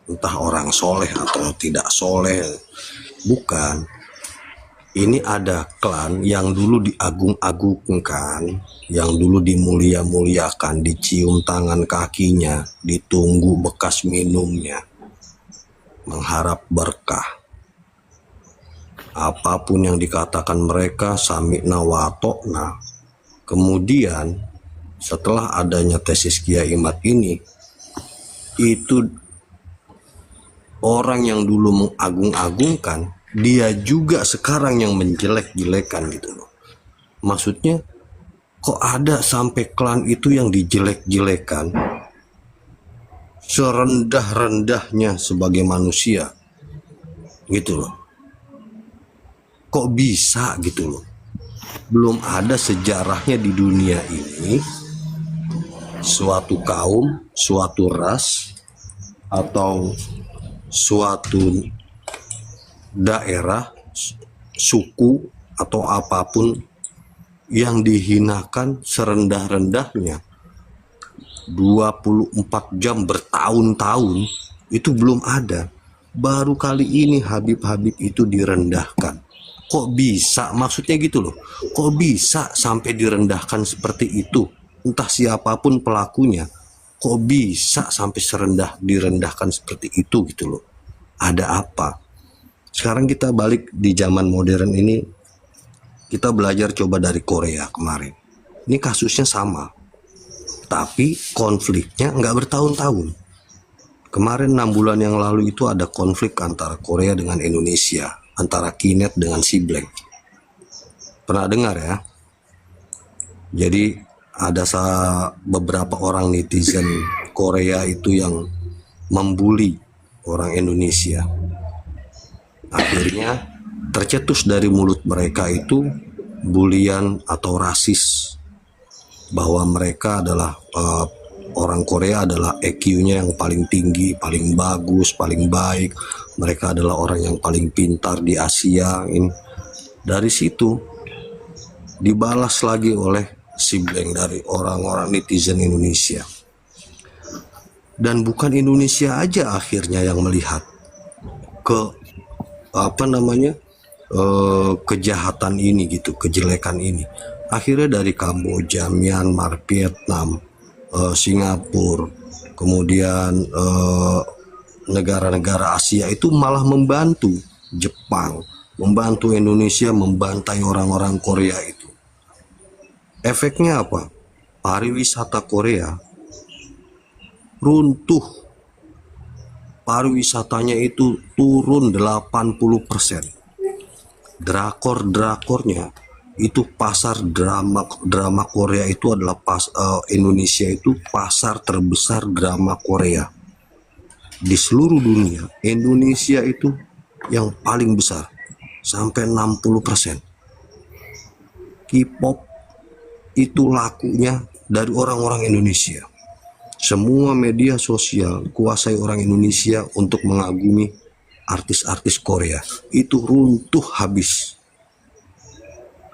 entah orang soleh atau tidak soleh, bukan. Ini ada klan yang dulu diagung-agungkan, yang dulu dimulia-muliakan, dicium tangan kakinya, ditunggu bekas minumnya, mengharap berkah. Apapun yang dikatakan mereka, sami'na wa ta'na. Kemudian setelah adanya tesis Kiai Imad ini, itu orang yang dulu mengagung-agungkan, dia juga sekarang yang menjelek-jelekan gitu loh. Maksudnya kok ada sampai klan itu yang dijelek-jelekan, serendah-rendahnya sebagai manusia gitu loh. Kok bisa gitu loh. Belum ada sejarahnya di dunia ini suatu kaum, suatu ras, atau suatu daerah, suku, atau apapun yang dihinakan serendah-rendahnya 24 jam bertahun-tahun, itu belum ada. Baru kali ini Habib-Habib itu direndahkan. Kok bisa? Maksudnya gitu loh. Kok bisa sampai direndahkan seperti itu? Entah siapapun pelakunya, kok bisa sampai direndahkan seperti itu gitu loh. Ada apa? Sekarang kita balik di zaman modern ini, kita belajar coba dari Korea kemarin. Ini kasusnya sama, tapi konfliknya nggak bertahun-tahun. Kemarin 6 bulan yang lalu itu ada konflik antara Korea dengan Indonesia, antara Kinet dengan Sibleng. Pernah dengar ya? Jadi ada beberapa orang netizen Korea itu yang membuli orang Indonesia. Akhirnya tercetus dari mulut mereka itu bulian atau rasis, bahwa mereka adalah orang Korea adalah EQ-nya yang paling tinggi, paling bagus, paling baik. Mereka adalah orang yang paling pintar di Asia. Dari situ dibalas lagi oleh Sibleng dari orang-orang netizen Indonesia. Dan bukan Indonesia aja akhirnya yang melihat ke kejahatan ini gitu, kejelekan ini. Akhirnya dari Kamboja, Myanmar, Vietnam, Singapura, kemudian negara-negara Asia itu malah membantu Jepang, membantu Indonesia membantai orang-orang Korea itu. Efeknya apa? Pariwisata Korea runtuh. Pariwisatanya itu turun 80%. Drakor-drakornya itu, pasar drama Korea itu adalah Indonesia itu pasar terbesar drama Korea di seluruh dunia. Indonesia itu yang paling besar, sampai 60%. K-pop itu lakunya dari orang-orang Indonesia. Semua media sosial kuasai orang Indonesia untuk mengagumi artis-artis Korea. Itu runtuh habis.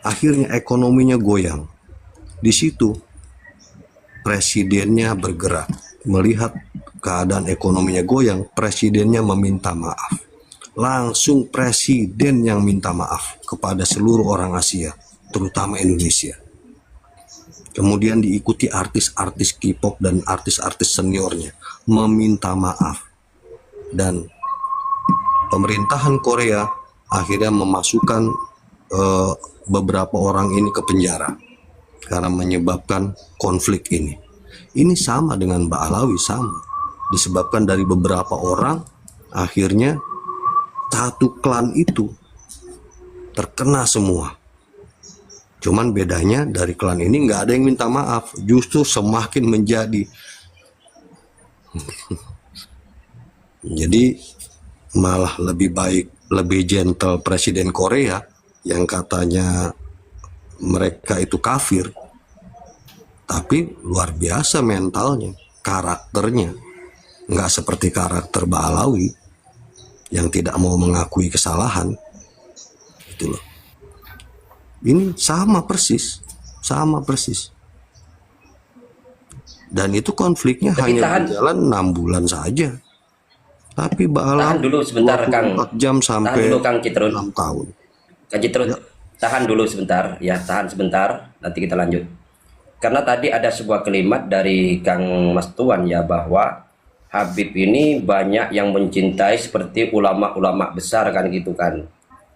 Akhirnya ekonominya goyang. Di situ presidennya bergerak. Melihat keadaan ekonominya goyang, presidennya meminta maaf. Langsung presiden yang minta maaf kepada seluruh orang Asia, terutama Indonesia. Kemudian diikuti artis-artis K-pop dan artis-artis seniornya meminta maaf. Dan pemerintahan Korea akhirnya memasukkan beberapa orang ini ke penjara karena menyebabkan konflik ini. Ini sama dengan Mbak Alawi, sama. Disebabkan dari beberapa orang, akhirnya satu klan itu terkena semua. Cuman bedanya dari klan ini nggak ada yang minta maaf, justru semakin menjadi. Jadi malah lebih baik, lebih gentle presiden Korea yang katanya mereka itu kafir, tapi luar biasa mentalnya, karakternya. Nggak seperti karakter Mbak Alawi yang tidak mau mengakui kesalahan. Itu loh. Ini sama persis. Dan itu konfliknya hanya berjalan 6 bulan saja. Tapi Tahan Ba'alawi dulu sebentar, Kang. 24 jam Tahan sampai dulu, Kang Citrun. 6 tahun. Kang Citrun, Ya, tahan dulu sebentar. Ya, tahan sebentar. Nanti kita lanjut. Karena tadi ada sebuah kalimat dari Kang Mas Tuan ya, bahwa Habib ini banyak yang mencintai seperti ulama-ulama besar kan gitu kan.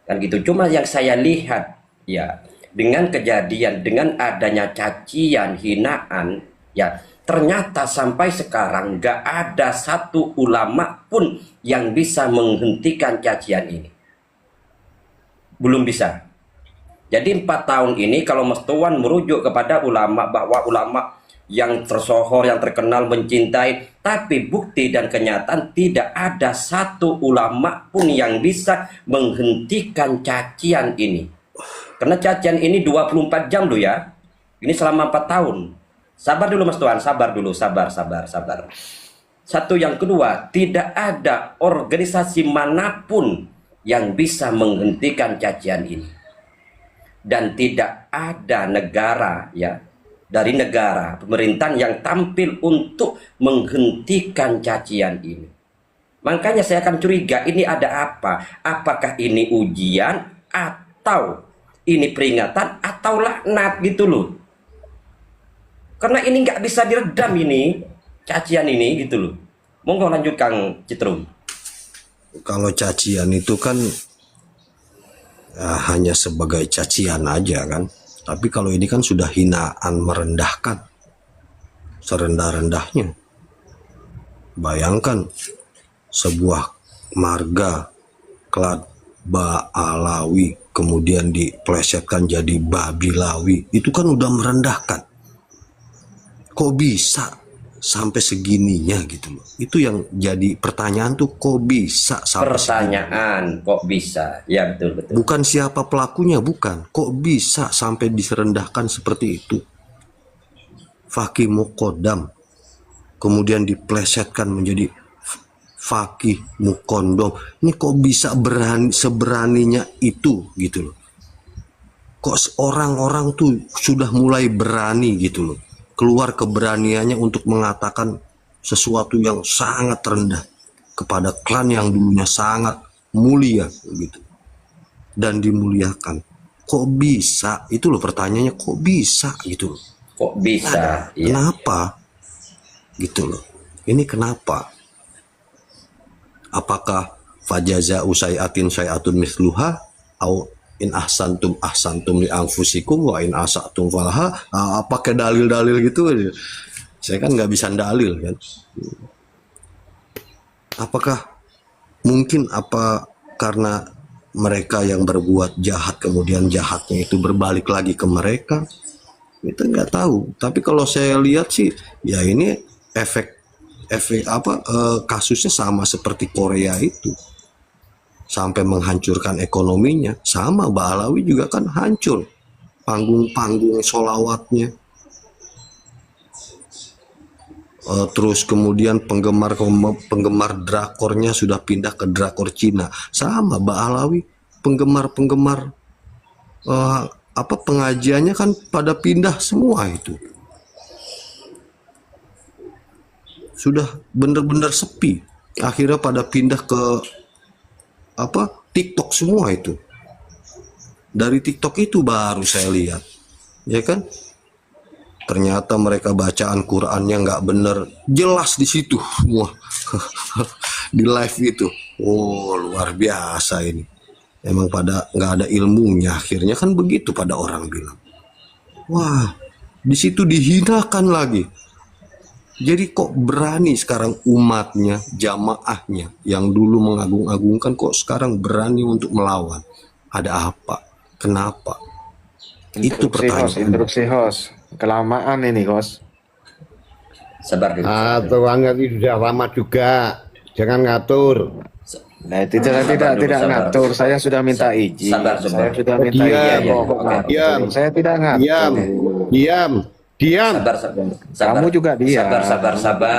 Kan gitu. Cuma yang saya lihat ya, dengan kejadian, dengan adanya cacian, hinaan, ya ternyata sampai sekarang nggak ada satu ulama pun yang bisa menghentikan cacian ini. Belum bisa. Jadi 4 tahun ini kalau Mas Tuan merujuk kepada ulama, bahwa ulama yang tersohor, yang terkenal mencintai, tapi bukti dan kenyataan tidak ada satu ulama pun yang bisa menghentikan cacian ini. Karena cacian ini 24 jam loh ya. Ini selama 4 tahun. Sabar dulu Mas Tuan, sabar dulu, sabar. Satu, yang kedua, tidak ada organisasi manapun yang bisa menghentikan cacian ini. Dan tidak ada negara ya, dari negara pemerintahan yang tampil untuk menghentikan cacian ini. Makanya saya akan curiga, ini ada apa? Apakah ini ujian atau ini peringatan atau laknat gitu loh. Karena ini nggak bisa diredam ini cacian ini gitu loh. Monggo lanjut Kang Citrum. kalau cacian itu kan hanya sebagai cacian aja kan. Tapi kalau ini kan sudah hinaan, merendahkan, serendah-rendahnya. Bayangkan sebuah marga klan Ba'alawi kemudian diplesetkan jadi Babilawi, itu kan udah merendahkan. Kok bisa sampai segininya gitu loh. Itu yang jadi pertanyaan tuh, kok bisa sampai Pertanyaan segininya? Kok bisa? Ya betul. Bukan siapa pelakunya, bukan. Kok bisa sampai diserendahkan seperti itu? Fakih Mukodam kemudian diplesetkan menjadi Fakih Mukondom. Ini kok bisa seberaninya itu gitu loh. Kok orang-orang tuh sudah mulai berani gitu loh. Keluar keberaniannya untuk mengatakan sesuatu yang sangat rendah kepada klan yang dulunya sangat mulia gitu dan dimuliakan. Kok bisa? Itu loh pertanyaannya, kok bisa gitu loh. Kok bisa? Iya. Kenapa? Gitu loh. Ini kenapa? Apakah fajaza usaiatin syai'atun misluha au in ahsantum li anfusikum wa in asatum falaha? Pakai dalil-dalil gitu. Saya kan nggak bisa dalil kan. Apakah mungkin karena mereka yang berbuat jahat kemudian jahatnya itu berbalik lagi ke mereka? Kita nggak tahu. Tapi kalau saya lihat sih ya ini efek kasusnya sama seperti Korea itu. Sampai menghancurkan ekonominya. Sama Ba'alawi juga kan hancur panggung-panggung sholawatnya. Terus kemudian penggemar drakornya sudah pindah ke drakor Cina. Sama Ba'alawi, penggemar pengajiannya kan pada pindah semua itu. Sudah benar-benar sepi. Akhirnya pada pindah ke TikTok semua itu. Dari TikTok itu baru saya lihat, ya kan? Ternyata mereka bacaan Qurannya nggak bener, jelas di situ semua di live itu. Oh luar biasa ini. Emang pada nggak ada ilmunya, akhirnya kan begitu pada orang bilang. Wah, di situ dihinakan lagi. Jadi kok berani sekarang umatnya, jamaahnya yang dulu mengagung-agungkan kok sekarang berani untuk melawan? Ada apa? Kenapa? Itu pertanyaan. Interupsi host. Kelamaan ini host. Sabar dulu. Tuan ini sudah lama juga. Jangan ngatur. Nah, tidak ngatur. Saya sudah minta izin. Sabar. Saya sudah minta izin. Diam. Saya tidak ngatur. Diam. Sabar. Kamu juga diam. Sabar.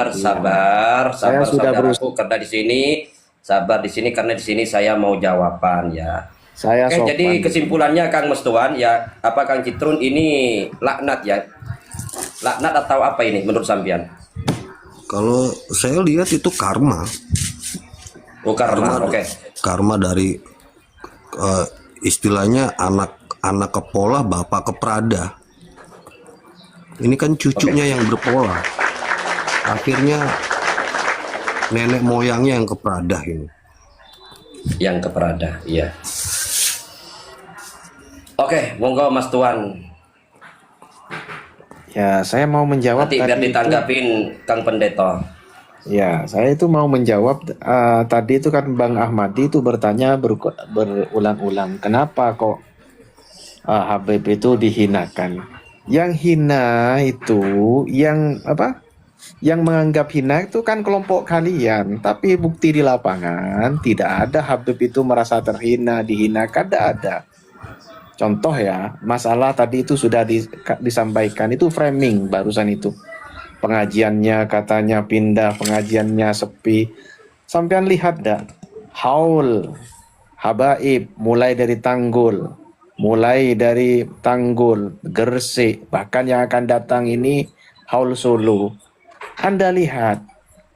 Saya sudah berusaha. Karena di sini karena di sini saya mau jawaban ya. Saya sopan. Jadi kesimpulannya Kang Mestuan ya, apa Kang Citrun ini laknat ya? Laknat atau apa ini menurut sampean? Kalau saya lihat itu karma. Oh, karma. Oke. Karma dari istilahnya anak ke pola, bapak ke prada. Ini kan cucunya yang berpola. Akhirnya nenek moyangnya yang ke prada ini. Yang ke prada, iya. Oke, monggo Mas Tuan. Ya, saya mau menjawab Nanti biar tadi itu. ditanggapin Kang Pendeta. Ya, saya itu mau menjawab tadi itu kan Bang Ahmadi itu bertanya berulang-ulang, kenapa kok Habib itu dihinakan? Yang hina itu, yang apa? Yang menganggap hina itu kan kelompok kalian, tapi bukti di lapangan tidak ada Habib itu merasa terhina, dihinakan, tidak ada. Contoh ya, masalah tadi itu sudah disampaikan, itu framing barusan itu. Pengajiannya katanya pindah, pengajiannya sepi. Sampean lihat dah, haul, habaib, mulai dari Tanggul, Gresik, bahkan yang akan datang ini haul Solo. Anda lihat,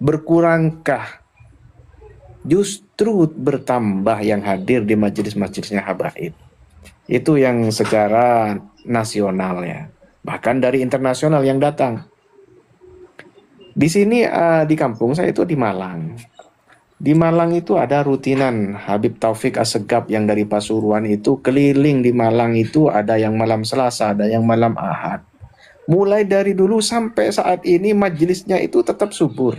berkurangkah? Justru bertambah yang hadir di majelis-majelisnya habaib. Itu yang secara nasional ya. Bahkan dari internasional yang datang. Di sini di kampung saya itu di Malang. Di Malang itu ada rutinan Habib Taufik Assegaf yang dari Pasuruan itu keliling di Malang itu, ada yang malam Selasa, ada yang malam Ahad. Mulai dari dulu sampai saat ini majelisnya itu tetap subur.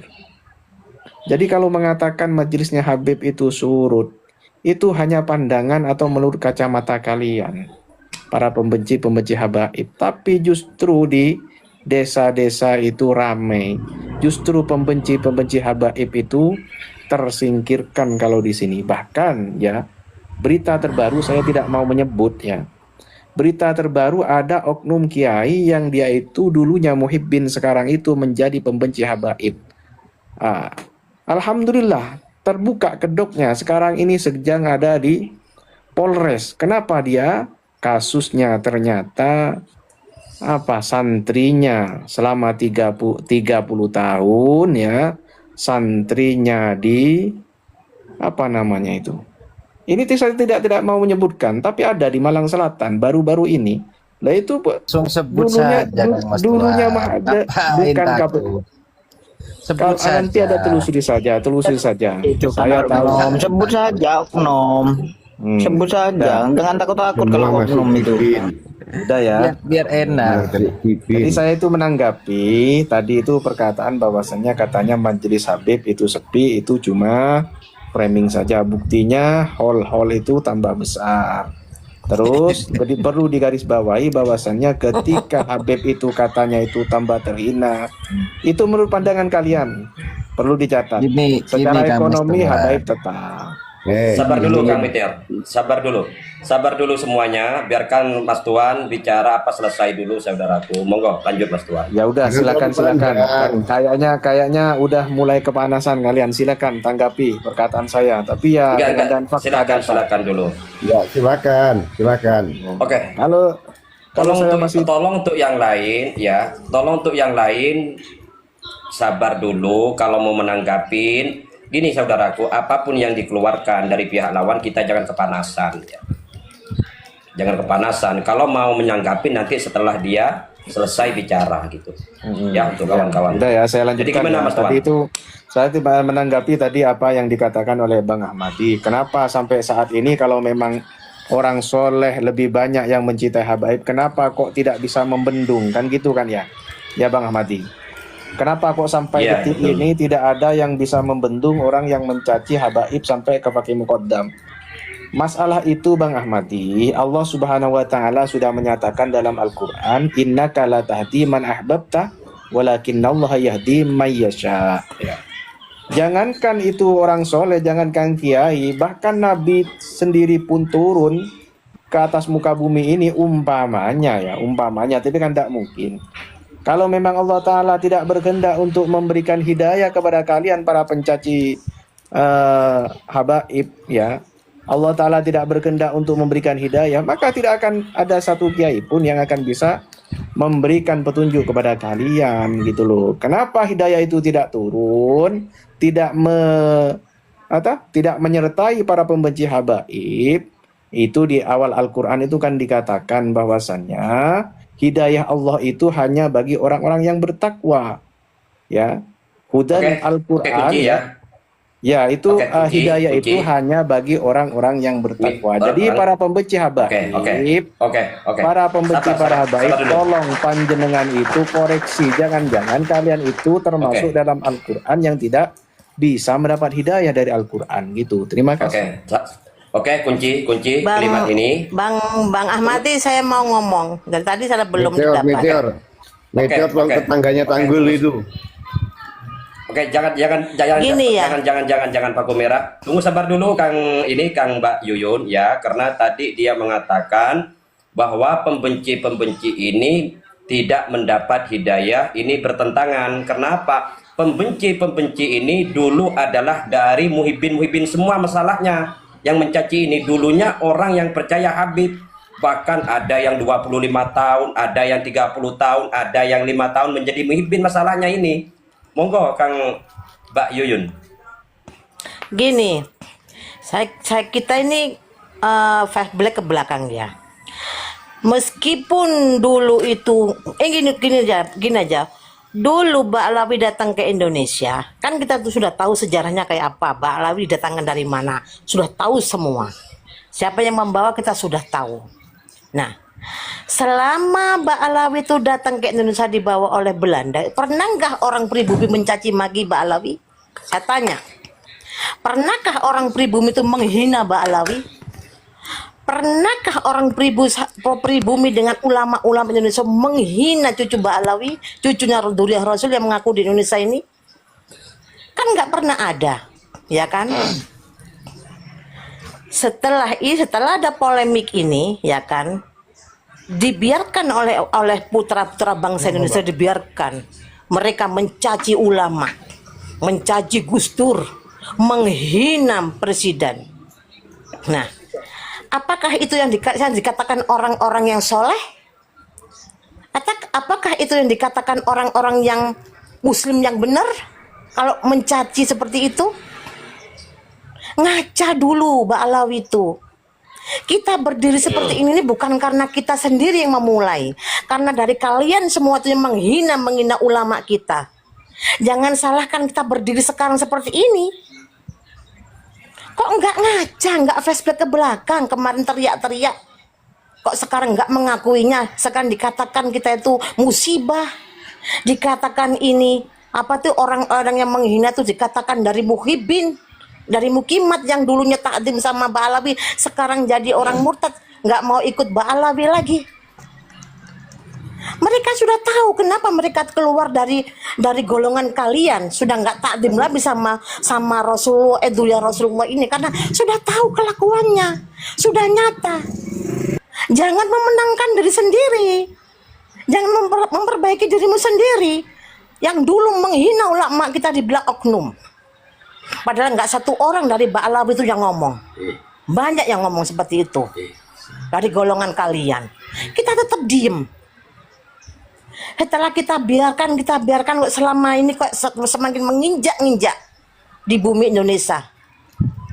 Jadi kalau mengatakan majelisnya Habib itu surut, itu hanya pandangan atau menurut kacamata kalian, para pembenci-pembenci habaib. Tapi justru di desa-desa itu ramai. Justru pembenci-pembenci habaib itu tersingkirkan kalau di sini. Bahkan ya, berita terbaru saya tidak mau menyebut ya. Berita terbaru ada oknum kiai yang dia itu dulunya muhibbin, sekarang itu menjadi pembenci habaib. Alhamdulillah terbuka kedoknya. Sekarang ini sedang ada di Polres. Kenapa dia? Kasusnya ternyata santrinya selama 30 tahun ya, santrinya di itu. Ini saya tidak mau menyebutkan, tapi ada di Malang Selatan baru-baru ini. Lah itu Langsung sebut saja Kang Mas dulunya Tuan. mah ada Ngapain bukan takut? Sebut kalau saja. nanti ada telusuri saja. Itu Saya tahu. oknum. Sebut saja oknum. Sebut saja. Jangan takut-takut kalau Semua masuk oknum itu. pipin. Udah ya. Biar enak. Dari pipin. Jadi saya itu menanggapi tadi itu perkataan bahwasannya katanya majelis Habib itu sepi, itu cuma framing saja. Buktinya hall itu tambah besar. Terus perlu digarisbawahi bahwasannya ketika Habib itu katanya itu tambah terhina, itu menurut pandangan kalian. Perlu dicatat. Secara ekonomi Habaib tetap. Sabar dulu Kang Meteor, sabar dulu semuanya, biarkan Mas Tuan bicara apa selesai dulu saudaraku. Monggo lanjut Mas Tuan. Ya udah silakan. Kayaknya udah mulai kepanasan kalian. Silakan tanggapi perkataan saya. Tapi ya dengan fakta silakan dulu. Ya, silakan. Oke. Kalau saya masih tolong untuk yang lain ya, tolong untuk yang lain sabar dulu kalau mau menanggapin. Gini saudaraku, apapun yang dikeluarkan dari pihak lawan kita jangan kepanasan ya. Jangan kepanasan. Kalau mau menanggapi nanti setelah dia selesai bicara gitu. Ya untuk kawan-kawan. Udah ya, saya lanjutkan. Jadi gimana Mas Tuan? Tadi itu saya tiba menanggapi tadi apa yang dikatakan oleh Bang Ahmadi. Kenapa sampai saat ini kalau memang orang soleh lebih banyak yang mencintai habaib, kenapa kok tidak bisa membendung, kan gitu kan ya? Ya Bang Ahmadi. Kenapa kok sampai detik ini tidak ada yang bisa membendung orang yang mencaci habaib sampai ke Fakih Muqaddam? Masalah itu Bang Ahmadi, Allah Subhanahu wa taala sudah menyatakan dalam Al-Qur'an, innaka la tahdi man ahbabta walakinallaha yahdi may yasha. Jangankan itu orang soleh, jangankan kiai, bahkan Nabi sendiri pun turun ke atas muka bumi ini umpamanya, tapi kan tidak mungkin. Kalau memang Allah Ta'ala tidak berkehendak untuk memberikan hidayah kepada kalian para pencaci habaib ya, Allah Ta'ala tidak berkehendak untuk memberikan hidayah, maka tidak akan ada satu kiai pun yang akan bisa memberikan petunjuk kepada kalian gitu loh. Kenapa hidayah itu tidak turun, tidak atau tidak menyertai para pembenci habaib, itu di awal Al-Quran itu kan dikatakan bahwasannya hidayah Allah itu hanya bagi orang-orang yang bertakwa. Ya, hudan Oke, Al-Quran kunci ya. ya itu Oke, kunci, hidayah kunci. itu hanya bagi orang-orang yang bertakwa. Jadi para pembenci habaib, Oke. para pembenci para habaib, Sabar dulu. tolong panjenengan itu koreksi. Jangan-jangan kalian itu termasuk dalam Al-Quran yang tidak bisa mendapat hidayah dari Al-Quran gitu. Terima kasih. Oke, kunci kalimat ini. Bang Ahmadi, saya mau ngomong. Dari tadi saya belum dapat. Meteor Oke. tetangganya Tanggul itu. Oke, jangan Gini ya. jangan paku merah. Tunggu sabar dulu Kang Mbak Yuyun ya, karena tadi dia mengatakan bahwa pembenci-pembenci ini tidak mendapat hidayah, ini bertentangan. Kenapa? Pembenci-pembenci ini dulu adalah dari muhibin semua masalahnya. Yang mencaci ini dulunya orang yang percaya Habib. Bahkan ada yang 25 tahun, ada yang 30 tahun, ada yang 5 tahun menjadi muhibin masalahnya ini. Monggo Kang Mbak Yuyun. Gini, kita ini flashback ke belakang ya. Meskipun dulu itu, gini aja. Dulu Ba'alawi datang ke Indonesia, kan kita tuh sudah tahu sejarahnya kayak apa. Ba'alawi datangkan dari mana, sudah tahu semua. Siapa yang membawa kita sudah tahu. Nah, selama Ba'alawi itu datang ke Indonesia dibawa oleh Belanda, pernahkah orang pribumi mencaci maki Ba'alawi? Saya tanya, pernahkah orang pribumi itu menghina Ba'alawi? Pernahkah orang pribumi dengan ulama-ulama Indonesia menghina cucu Ba'alawi, cucunya Duriah Rasul yang mengaku di Indonesia ini? Kan nggak pernah ada, ya kan? Setelah ada polemik ini, ya kan, dibiarkan oleh putra-putra bangsa Indonesia, dibiarkan mereka mencaci ulama, mencaci Gus Dur, menghina presiden. Nah, apakah itu yang dikatakan orang-orang yang soleh? Apakah itu yang dikatakan orang-orang yang muslim yang benar? Kalau mencaci seperti itu, ngaca dulu Ba'alawi itu. Kita berdiri seperti ini bukan karena kita sendiri yang memulai, karena dari kalian semua itu yang menghina ulama kita. Jangan salahkan kita berdiri sekarang seperti ini. Kok nggak ngaca, nggak flashback ke belakang, kemarin teriak-teriak. Kok sekarang nggak mengakuinya, sekarang dikatakan kita itu musibah. Dikatakan ini, apa tuh orang-orang yang menghina tuh dikatakan dari muhibin, dari mukimat yang dulunya takdim sama Ba'alawi, sekarang jadi orang murtad, nggak mau ikut Ba'alawi lagi. Mereka sudah tahu kenapa mereka keluar dari golongan kalian, sudah nggak takdim lagi sama Rasulullah, Duriah Rasulullah ini, karena sudah tahu kelakuannya, sudah nyata. Jangan memenangkan diri sendiri, jangan memperbaiki dirimu sendiri. Yang dulu menghina ulama kita dibilang oknum, padahal nggak satu orang dari Ba'alawi itu yang ngomong. Banyak yang ngomong seperti itu dari golongan kalian. Kita tetap diem. Setelah kita biarkan kok selama ini kok semakin menginjak-injak di bumi Indonesia.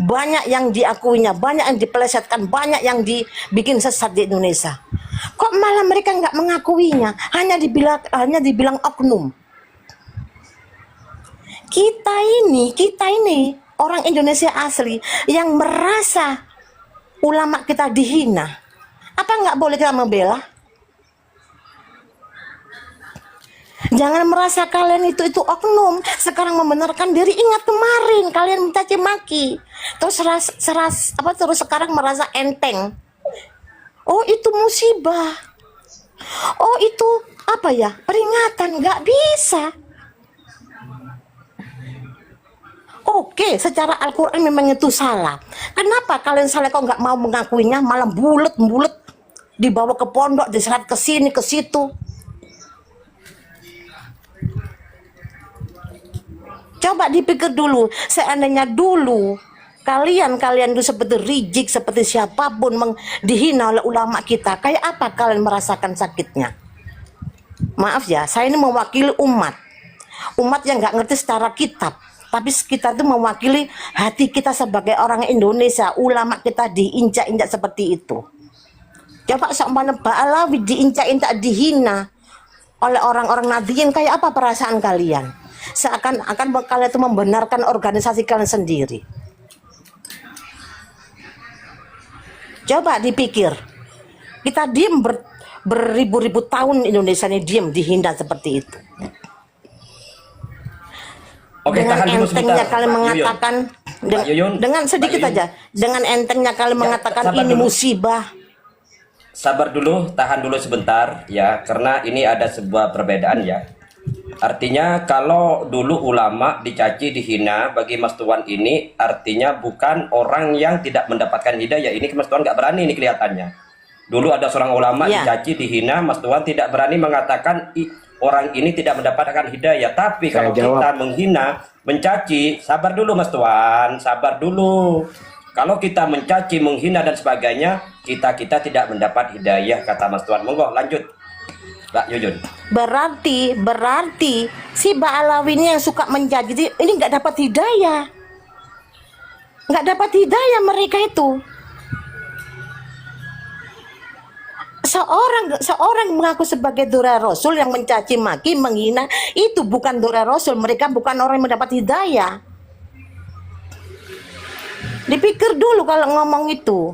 Banyak yang diakuinya, banyak yang dipelesetkan, banyak yang dibikin sesat di Indonesia. Kok malah mereka nggak mengakuinya, hanya dibilang oknum. Kita ini orang Indonesia asli yang merasa ulama kita dihina. Apa nggak boleh kita membela? Jangan merasa kalian itu oknum, sekarang membenarkan diri. Ingat kemarin kalian mencaci maki, terus terus sekarang merasa enteng. Oh itu musibah, oh itu apa ya, peringatan. Nggak bisa. Oke, secara Al-Quran memang itu salah. Kenapa kalian salah kok nggak mau mengakuinya, malah bulet dibawa ke pondok, diseret ke sini ke situ. Coba dipikir dulu, seandainya dulu kalian itu seperti Rizik, seperti siapapun dihina oleh ulama kita, kayak apa kalian merasakan sakitnya? Maaf ya, saya ini mewakili umat yang nggak ngerti secara kitab. Tapi kita itu mewakili hati kita sebagai orang Indonesia. Ulama kita diinjak-injak seperti itu. Coba seumpama Mbak Alawi diinjak-injak, dihina oleh orang-orang Nahdiyin, kayak apa perasaan kalian? Seakan-akan kalian itu membenarkan organisasi kalian sendiri. Coba dipikir. Kita diem beribu-ribu tahun Indonesia ini diem dihina seperti itu. Oke, Dengan tahan dulu entengnya sebentar, kalian Pak Yuyun. mengatakan, Pak Yuyun, dengan sedikit Pak Yuyun. aja, dengan entengnya kalian mengatakan sabar ini dulu. musibah. Sabar dulu, tahan dulu sebentar ya, karena ini ada sebuah perbedaan ya. Artinya kalau dulu ulama dicaci, dihina, bagi Mas Tuan ini artinya bukan orang yang tidak mendapatkan hidayah. Ini Mas Tuan nggak berani ini kelihatannya. Dulu ada seorang ulama Ya. dicaci, dihina, Mas Tuan tidak berani mengatakan orang ini tidak mendapatkan hidayah. Tapi Saya kalau jawab. kita menghina, mencaci, sabar dulu Mas Tuan, sabar dulu. Kalau kita mencaci, menghina dan sebagainya, kita tidak mendapat hidayah, kata Mas Tuan. Monggo lanjut, Pak Yuyun. Berarti si Mbak Alawi ini yang suka mencaci ini nggak dapat hidayah. Nggak dapat hidayah mereka itu. Seorang mengaku sebagai dura Rasul yang mencaci maki, menghina, itu bukan dura Rasul. Mereka bukan orang yang mendapat hidayah. Dipikir dulu kalau ngomong itu.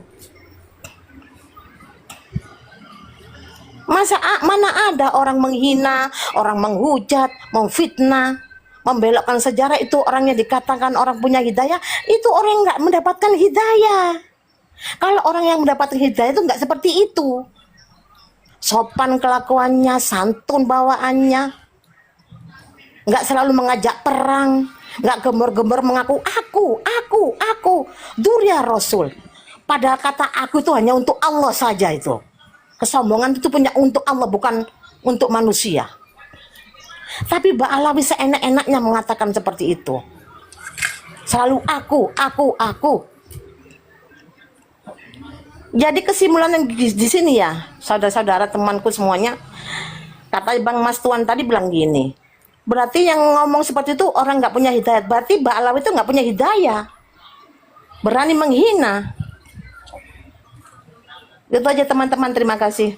Mana ada orang menghina, orang menghujat, memfitnah, membelokkan sejarah, itu orang yang dikatakan orang punya hidayah, itu orang yang nggak mendapatkan hidayah. Kalau orang yang mendapatkan hidayah itu nggak seperti itu. Sopan kelakuannya, santun bawaannya, nggak selalu mengajak perang, nggak gembor-gembor mengaku aku Durya Rasul. Padahal kata aku itu hanya untuk Allah saja itu. Kesombongan itu punya untuk Allah, bukan untuk manusia. Tapi Mbak Alawi seenak-enaknya mengatakan seperti itu. Selalu aku. Jadi kesimpulannya di sini ya, saudara-saudara temanku semuanya, kata Bang Mas Tuan tadi bilang gini, berarti yang ngomong seperti itu orang nggak punya hidayah. Berarti Mbak Alawi itu nggak punya hidayah, berani menghina. Itu aja teman-teman, terima kasih.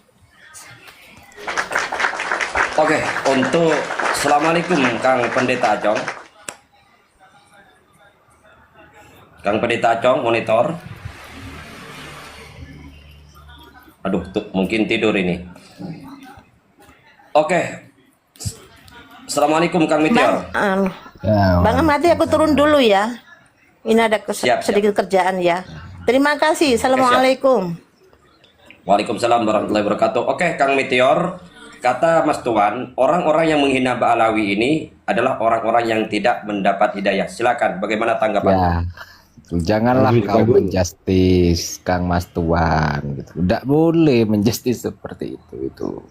Oke, untuk Assalamualaikum Kang Pendeta Acong. Kang Pendeta Acong, monitor. Aduh, tuh, mungkin tidur ini. Oke. Assalamualaikum Kang Meteor. Bang Amati, aku turun dulu ya. Ini ada Siap. sedikit kerjaan ya. Terima kasih. Assalamualaikum. Waalaikumsalam warahmatullahi wabarakatuh. Oke, Kang Meteor, kata Mas Tuan, orang-orang yang menghina Mbak Alawi ini adalah orang-orang yang tidak mendapat hidayah. Silakan, bagaimana tanggapan? Ya, janganlah kau menjustis Kang Mas Tuan gitu. Tidak boleh menjustis seperti itu.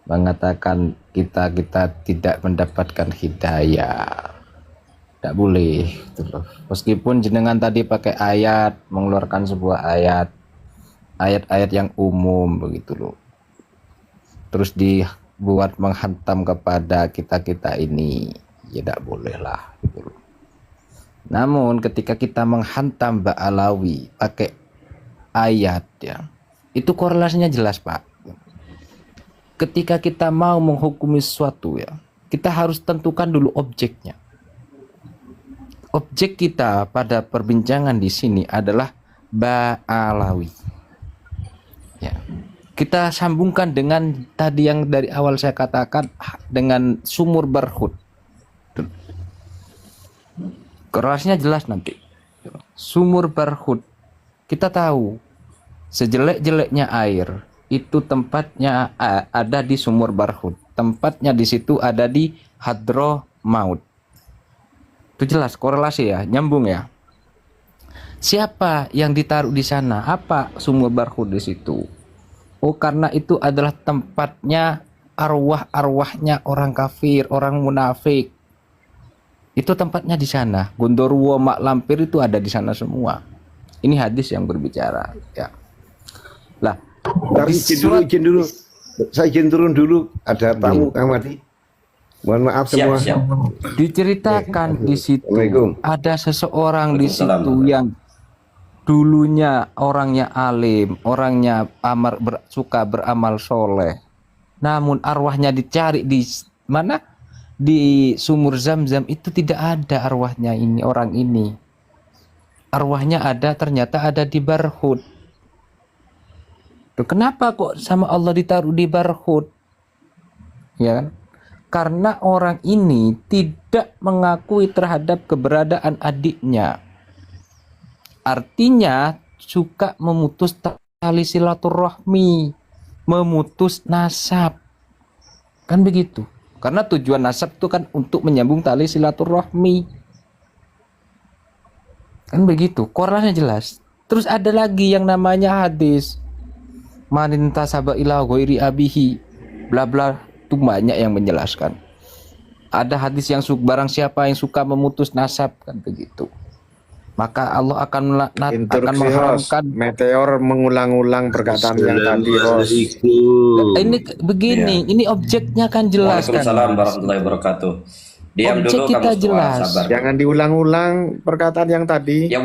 Mengatakan kita tidak mendapatkan hidayah. Tidak boleh gitu loh. Meskipun jenengan tadi pakai ayat, mengeluarkan sebuah ayat yang umum begitu loh. Terus dibuat menghantam kepada kita ini, ya tidak boleh lah gitu loh. Namun ketika kita menghantam Mbak Alawi pakai ayat ya, itu korelasinya jelas Pak. Ketika kita mau menghukumi sesuatu ya, kita harus tentukan dulu objeknya. Objek kita pada perbincangan di sini adalah Mbak Alawi. Ya. Kita sambungkan dengan tadi yang dari awal saya katakan dengan sumur berhut. Korelasinya jelas nanti. Sumur berhut. Kita tahu sejelek-jeleknya air itu tempatnya ada di sumur berhut. Tempatnya di situ ada di Hadramaut. Itu jelas korelasi ya, nyambung ya. Siapa yang ditaruh di sana? Apa sumur berhut di situ? Oh, karena itu adalah tempatnya arwah-arwahnya orang kafir, orang munafik. Itu tempatnya di sana. Gondoruo, Mak Lampir itu ada di sana semua. Ini hadis yang berbicara. Ya. Lah, Tapi izin dulu. Saya izin turun dulu. Ada tamu Kang Mati. Mohon maaf Siap, semua. siap. Diceritakan di situ Assalamualaikum. ada seseorang di Waalaikumsalam. situ yang dulunya orangnya alim, orangnya suka beramal soleh. Namun arwahnya dicari di mana? Di sumur Zam-Zam itu tidak ada arwahnya ini orang ini. Arwahnya ternyata ada di Barhut. Tuh, kenapa kok sama Allah ditaruh di Barhut? Ya kan? Karena orang ini tidak mengakui terhadap keberadaan adiknya. Artinya suka memutus tali silaturahmi, memutus nasab. Kan begitu. Karena tujuan nasab itu kan untuk menyambung tali silaturahmi. Kan begitu. Qurannya jelas. Terus ada lagi yang namanya hadis. Manin tasaba ila ghairi abihi. Bla bla, itu banyak yang menjelaskan. Ada hadis yang barang siapa yang suka memutus nasab, kan begitu. Maka Allah akan mengharamkan. Meteor mengulang-ulang perkataan yang tadi, Ros. Ini begini, ini objeknya kan jelas kan. Waalaikumsalam warahmatullahi wabarakatuh. Diam Objek dulu kita kamu semua, jelas. sabar. Jangan diulang-ulang perkataan yang tadi. Ya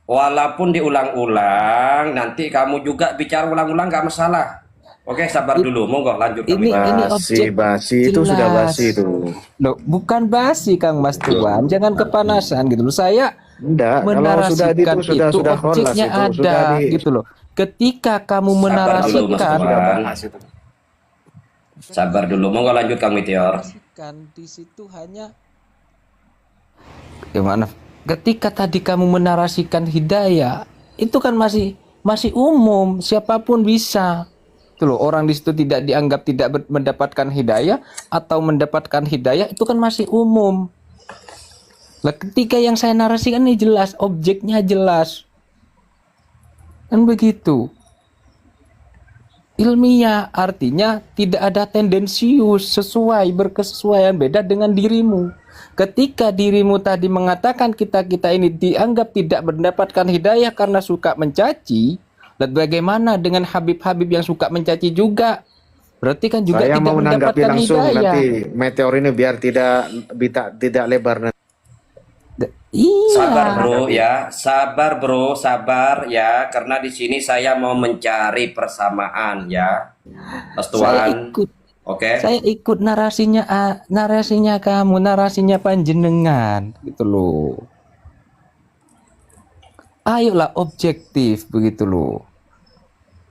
walaupun diulang-ulang, nanti kamu juga bicara ulang-ulang nggak masalah. Oke, sabar dulu, monggo lanjut. Ini objek Basi itu jelas. sudah basi itu. Loh, bukan basi Kang Mas Tuan, jangan kepanasan gitu loh. Saya Enggak, kalau sudah menarasikan itu sudah itu kholas, objeknya itu ada sudah gitu loh. Ketika kamu Sabar dulu, Mas menarasikan Tuan. Sabar dulu, monggo lanjut Kang Meteor. di situ hanya gimana? Ketika tadi kamu menarasikan hidayah, itu kan masih umum, siapapun bisa. Itu loh, orang di situ tidak dianggap tidak mendapatkan hidayah atau mendapatkan hidayah, itu kan masih umum. Lah ketika yang saya narasikan ini jelas, objeknya jelas. Kan begitu. Ilmiah artinya tidak ada tendensius, berkesesuaian beda dengan dirimu. Ketika dirimu tadi mengatakan kita ini dianggap tidak mendapatkan hidayah karena suka mencaci, dan bagaimana dengan Habib-Habib yang suka mencaci juga? Berarti kan juga Saya tidak mau menanggapi mendapatkan langsung hidayah. nanti Meteor ini biar tidak lebar nanti. Iya. Sabar bro ya, sabar ya, karena di sini saya mau mencari persamaan ya, Mas Saya Tuan. ikut. Oke. Saya ikut narasinya kamu, narasinya panjenengan gitu loh. Ayolah objektif begitu loh.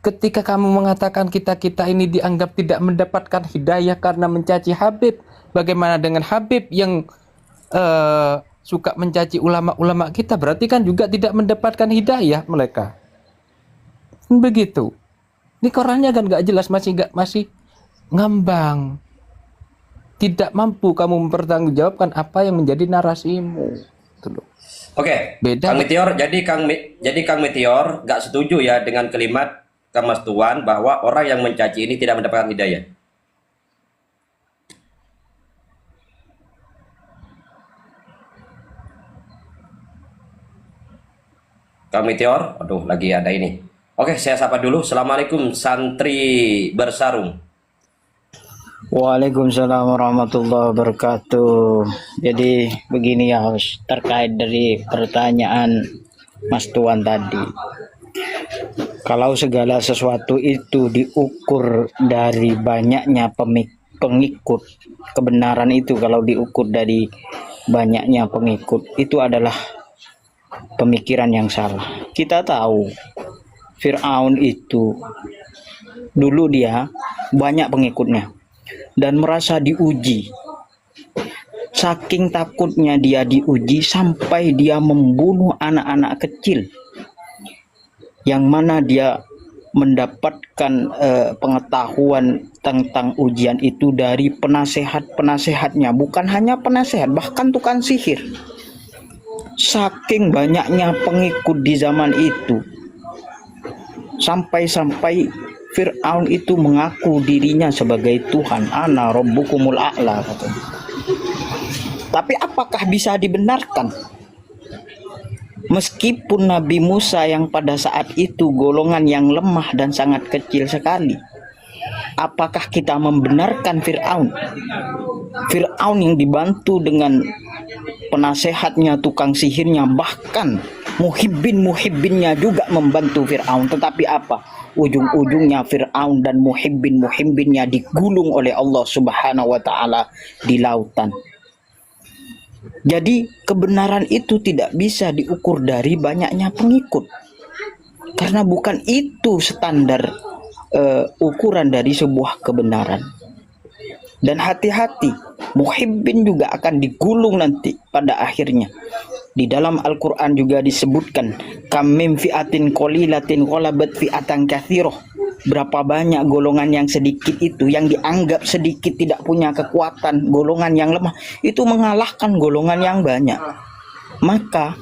Ketika kamu mengatakan kita ini dianggap tidak mendapatkan hidayah karena mencaci Habib, bagaimana dengan Habib yang suka mencaci ulama-ulama kita? Berarti kan juga tidak mendapatkan hidayah mereka. Begitu. Ini Qurannya kan nggak jelas, masih ngambang. Tidak mampu kamu mempertanggungjawabkan apa yang menjadi narasimu. Tuh. Oke. Beda. Kang Meteor, jadi Kang Meteor nggak setuju ya dengan kalimat Kang Mas Tuan bahwa orang yang mencaci ini tidak mendapatkan hidayah. Kang Meteor, aduh lagi ada ini. Oke, saya sapa dulu. Assalamualaikum santri bersarung. Waalaikumsalam warahmatullahi wabarakatuh. Jadi begini ya, Host, terkait dari pertanyaan Mas Tuan tadi. Kalau segala sesuatu itu diukur dari banyaknya pengikut, kebenaran itu kalau diukur dari banyaknya pengikut, itu adalah pemikiran yang salah. Kita tahu Fir'aun itu dulu dia banyak pengikutnya dan merasa diuji. Saking takutnya dia diuji sampai dia membunuh anak-anak kecil, yang mana dia mendapatkan pengetahuan tentang ujian itu dari penasehat-penasehatnya, bukan hanya penasehat, bahkan tukang sihir. Saking banyaknya pengikut di zaman itu, sampai-sampai Fir'aun itu mengaku dirinya sebagai Tuhan. Ana rabbukumul a'la, katanya. Tapi apakah bisa dibenarkan? Meskipun Nabi Musa yang pada saat itu golongan yang lemah dan sangat kecil sekali, apakah kita membenarkan Fir'aun? Fir'aun yang dibantu dengan penasehatnya, tukang sihirnya, bahkan muhibbinnya juga membantu Fir'aun. Tetapi apa? Ujung-ujungnya Fir'aun dan muhibbinnya digulung oleh Allah Subhanahu wa Ta'ala di lautan. Jadi kebenaran itu tidak bisa diukur dari banyaknya pengikut, karena bukan itu standar ukuran dari sebuah kebenaran. Dan hati-hati, muhibbin juga akan digulung nanti pada akhirnya. Di dalam Al-Quran juga disebutkan, kam min fi'atin qalilatin ghalabat fi'atan katsiroh. Berapa banyak golongan yang sedikit itu, yang dianggap sedikit tidak punya kekuatan, golongan yang lemah, itu mengalahkan golongan yang banyak. Maka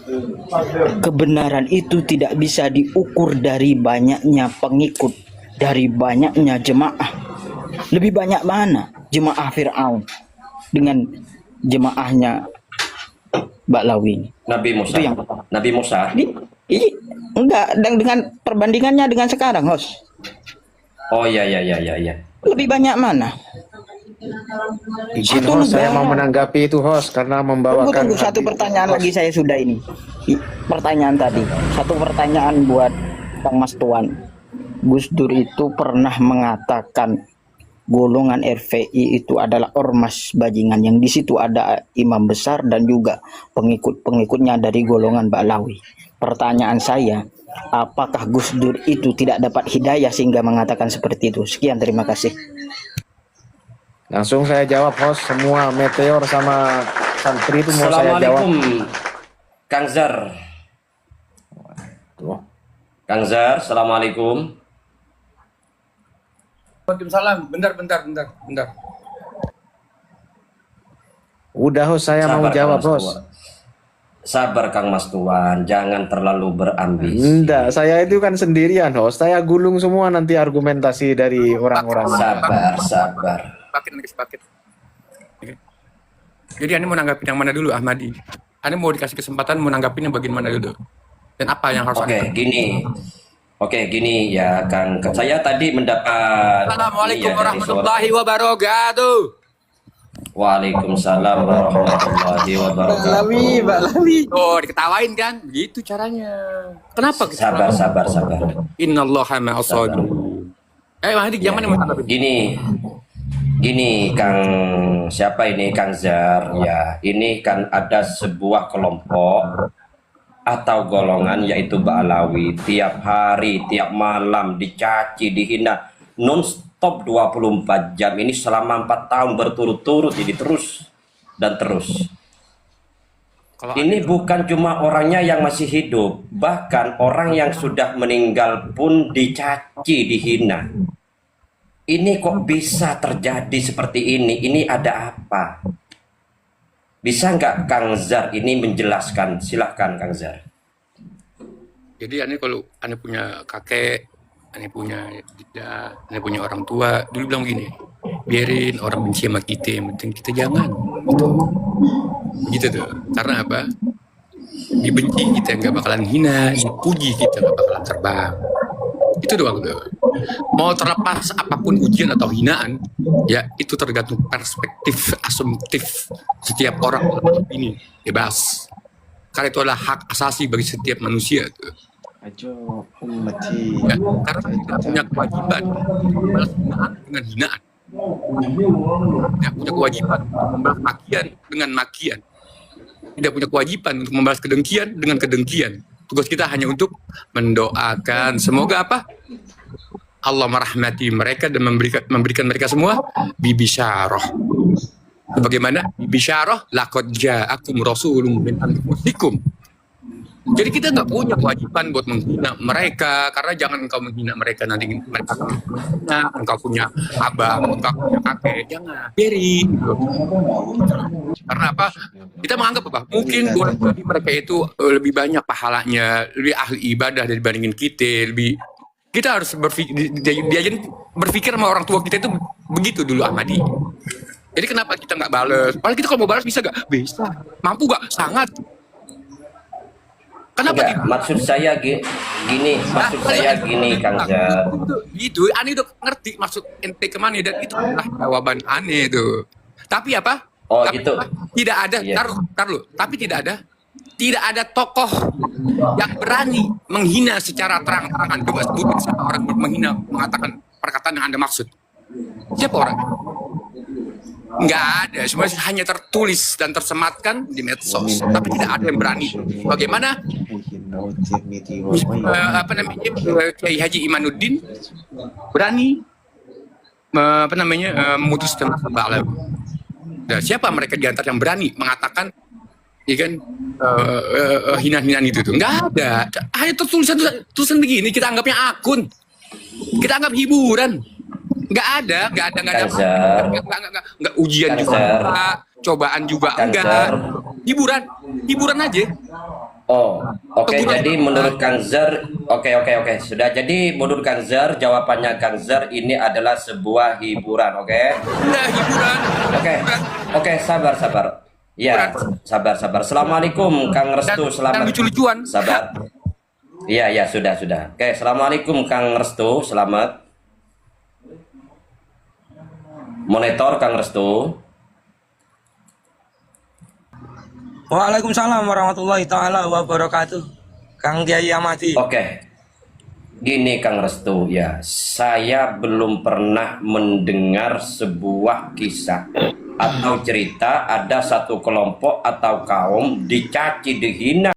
kebenaran itu tidak bisa diukur dari banyaknya pengikut, dari banyaknya jemaah. Lebih banyak mana jemaah Fir'aun dengan jemaahnya Ba'lawi? Nabi Musa. Itu yang pertama. Nabi Musa. Enggak, dan dengan perbandingannya dengan sekarang, host. Oh iya. Lebih banyak mana? Izin Satu host, saya negara. mau menanggapi itu host karena membawakan Tunggu, satu hadis. pertanyaan lagi saya sudah ini. Pertanyaan tadi. Satu pertanyaan buat Kang Mas Tuan. Gus Dur itu pernah mengatakan golongan RVI itu adalah ormas bajingan, yang di situ ada imam besar dan juga pengikut-pengikutnya dari golongan Ba'lawi. Pertanyaan saya, apakah Gus Dur itu tidak dapat hidayah sehingga mengatakan seperti itu? Sekian, terima kasih. Langsung saya jawab host, semua meteor sama santri itu mau saya jawab. Assalamualaikum Kang Zar. Tuh. Kang Zar, assalamualaikum. Waalaikumsalam. Bentar. Udah host, saya mau Kang jawab Mas host. Tuan. Sabar Kang Mas Tuan, jangan terlalu berambisi. Enggak, saya itu kan sendirian host. Saya gulung semua nanti argumentasi dari orang-orang. Sabar. Paket. Oke. Jadi Anda mau nanggapin yang mana dulu, Ahmadi? Anda mau dikasih kesempatan mau nanggapin yang bagian mana dulu? Dan apa yang harus Anda? Oke, gini ya Kang. Saya tadi mendapat Assalamualaikum ini ya, dari suara- warahmatullahi wabarakatuh. Waalaikumsalam warahmatullahi wabarakatuh. Oh, diketawain kan? Begitu caranya. Kenapa? Sabar. Innallaha ma'as-sabirin. Mahdi, yang mana yang mau nanggapin? Gini Kang, siapa ini Kang Zar ya, ini kan ada sebuah kelompok atau golongan yaitu Ba'lawi, tiap hari tiap malam dicaci, dihina non-stop 24 jam ini selama 4 tahun berturut-turut, jadi terus dan terus. Kalau Ini bukan cuma orangnya yang masih hidup, bahkan orang yang sudah meninggal pun dicaci, dihina. Ini kok bisa terjadi seperti ini? Ini ada apa? Bisa nggak Kang Zar ini menjelaskan? Silahkan Kang Zar. Jadi Anda kalau Anda punya kakek, Anda punya dida, Anda punya orang tua, dulu bilang gini, biarin orang benci sama kita, yang penting kita jangan. Gitu tuh. Karena apa? Dibenci kita nggak bakalan hina, dipuji kita nggak bakalan terbang. Itu doang tuh. Mau terlepas apapun ujian atau hinaan, ya itu tergantung perspektif asumtif setiap orang ini, bebas. Karena itu adalah hak asasi bagi setiap manusia tuh. Ajo ummati. Ya, karena kita punya kewajiban membalas hinaan dengan hinaan. Tidak punya kewajiban untuk membalas makian dengan makian. Tidak punya kewajiban untuk membalas kedengkian dengan kedengkian. Tugas kita hanya untuk mendoakan semoga apa? Allah merahmati mereka dan memberikan mereka semua bibisyarah. Bagaimana? Bibisyarah laqad ja'akum rasulun min anfusikum. Jadi kita nggak punya kewajiban buat menghina mereka, karena jangan engkau menghina mereka nanti mereka menghina, engkau punya abang, engkau punya kakek, jangan biarin. Karena apa? Kita menganggap apa? Mungkin boleh jadi mereka itu lebih banyak pahalanya, lebih ahli ibadah dibandingin kita, kita harus diajarin berpikir sama orang tua kita itu begitu dulu, Ahmadi. Jadi kenapa kita nggak balas? Padahal kita kalau mau balas bisa nggak? Bisa. Mampu nggak? Sangat. Kenapa Enggak, tidak? maksud saya maksud saya gini, Kang Zar. Itu aneh udah ngerti maksud ente kemana dan itu adalah jawaban aneh itu. Tapi apa? Oh, Tapi gitu. apa? Tidak ada, Iya. tar lu. Tapi tidak ada tokoh yang berani menghina secara terang-terangan. Coba sebutin siapa orang menghina, mengatakan perkataan yang Anda maksud. Siapa orang? Nggak ada, semuanya hanya tertulis dan tersematkan di medsos, tapi tidak ada yang berani. Bagaimana Kiai Haji Imanuddin berani memutuskan masalah. Nah, siapa mereka di antara yang berani mengatakan, ya kan, hinaan-hinaan itu tuh? Nggak ada, hanya tulisan begini. Kita anggapnya akun, kita anggap hiburan. Nggak ada Kang Zar. nggak ujian Kang juga Zar. enggak, cobaan juga Kang enggak, Zar. hiburan aja. Oh, oke. Teguran. Jadi menurut Kang Zar, oke. Sudah. Jadi menurut Kang Zar, jawabannya Kang Zar ini adalah sebuah hiburan, oke? Enggak hiburan. Oke. Sabar. Ya, sabar. Assalamualaikum, Kang Restu. Dan Selamat. lucu-lucuan. Sabar. Iya, sudah. Oke, assalamualaikum, Kang Restu. Selamat. Monitor, Kang Restu. Waalaikumsalam warahmatullahi taala wabarakatuh. Kang Kiai Amati. Oke. Gini, Kang Restu, ya, saya belum pernah mendengar sebuah kisah atau cerita ada satu kelompok atau kaum dicaci, dihina